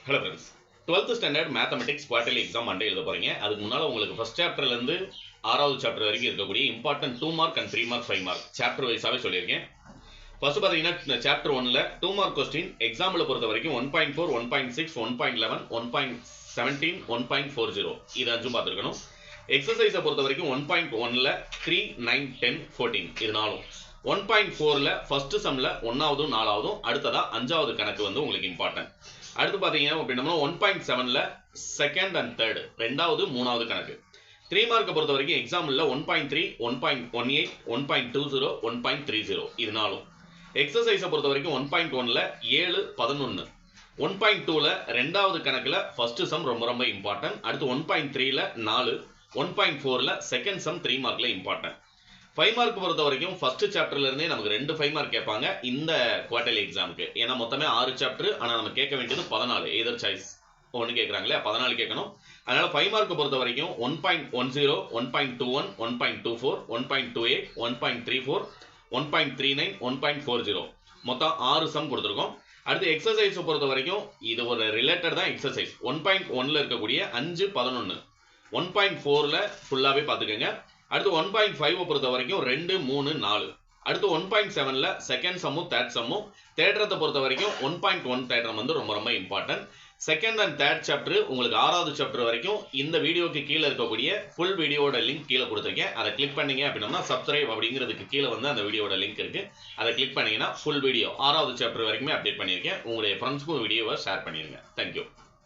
Hello friends. 12th standard mathematics quarterly exam Monday எழுத போறீங்க. அதுக்கு முன்னால உங்களுக்கு first chapterல இருந்து 6வது chapter வரைக்கும் இருக்கக்கூடிய important 2 mark and 3 mark 5 mark chapter வைஸாவே சொல்லியிருக்கேன். ஃபர்ஸ்ட் பாத்தீங்கன்னா chapter 1ல 2 mark question எக்ஸாம்பிள பொறுத்த வரைக்கும் 1.4 1.6 1.11 1.17 1.40 இது அஞ்சும் பார்த்திருக்கணும். எக்சர்சைஸை பொறுத்த வரைக்கும் 1.1ல 3 9 10 14 இது நாலும் 1.4ல ஃபர்ஸ்ட் சம்ல 1வது 4வது அடுத்ததா 5வது கணக்கு வந்து உங்களுக்கு இம்பார்ட்டன்ட். அடுத்து பாத்தீங்கன்னா அப்படின்னா 1.7ல செகண்ட் அண்ட் தேர்ட் ரெண்டாவது மூணாவது கணக்கு. 3 மார்க்கை பொறுத்த வரைக்கும் எக்ஸாம்பிள்ல 1.3 1.18 1.20 1.30 இது நாலும். எக்ஸர்சைஸை பொறுத்த வரைக்கும் 1.1ல 7 11 1.2ல ரெண்டாவது கணக்குல ஃபர்ஸ்ட் சம் ரொம்ப ரொம்ப இம்பார்ட்டன்ட். அடுத்து 1.3ல 4 1.4ல செகண்ட் சம் 3 மார்க்ல இம்பார்ட்டன்ட். 5 மார்க் பொறுத்த வரைக்கும் ஃபர்ஸ்ட் சாப்டர்ல இருந்தே நமக்கு 2 5 மார்க் கேட்பாங்க இந்த குவார்டர்லி எக்ஸாமுக்கு. ஏன்னா மொத்தமே 6 சாப்டர், ஆனா நம்ம கேட்க வேண்டியது 14. எதர் சாய்ஸ் ஒன்னு கேட்கறாங்களே 14 கேட்கணும். அதனால 5 மார்க் பொறுத்த வரைக்கும் 1.10 1.21 1.24 1.28 1.34 1.39 1.40 மொத்தம் 6 சம் கொடுத்துருக்கோம். அடுத்து எக்ஸசைஸ் பொறுத்த வரைக்கும் இது ஒரு ரிலேட்டட் தான் எக்ஸசைஸ். 1.1ல இருக்கக்கூடிய 5 11 1.4ல ஃபுல்லாவே பாத்துக்கங்க. அடுத்து 1.5 பொறுத்த வரைக்கும் 2 3 4 அடுத்து 1.7ல செகண்ட் சம்மும் தேர்ட் சம்மும். தேற்றத்தை பொறுத்த வரைக்கும் 1.1 தேற்றம் வந்து ரொம்ப ரொம்ப important. Second and third chapter உங்களுக்கு 6வது சாப்டர் வரைக்கும் இந்த வீடியோக்கு கீழே இருக்கக்கூடிய ஃபுல் வீடியோட லிங்க் கீழே கொடுத்துருக்கேன். அதை கிளிக் பண்ணீங்க அப்படின்னா சப்ஸ்கிரைப் அப்படிங்கிறதுக்கு கீழே வந்து அந்த வீடியோட லிங்க் இருக்கு. அதை கிளிக் பண்ணீங்கன்னா ஃபுல் வீடியோ 6வது சாப்டர் வரைக்குமே அப்டேட் பண்ணியிருக்கேன். உங்களுடைய ஃப்ரெண்ட்ஸ்க்கும் வீடியோவை ஷேர் பண்ணிருங்க. தேங்க்யூ.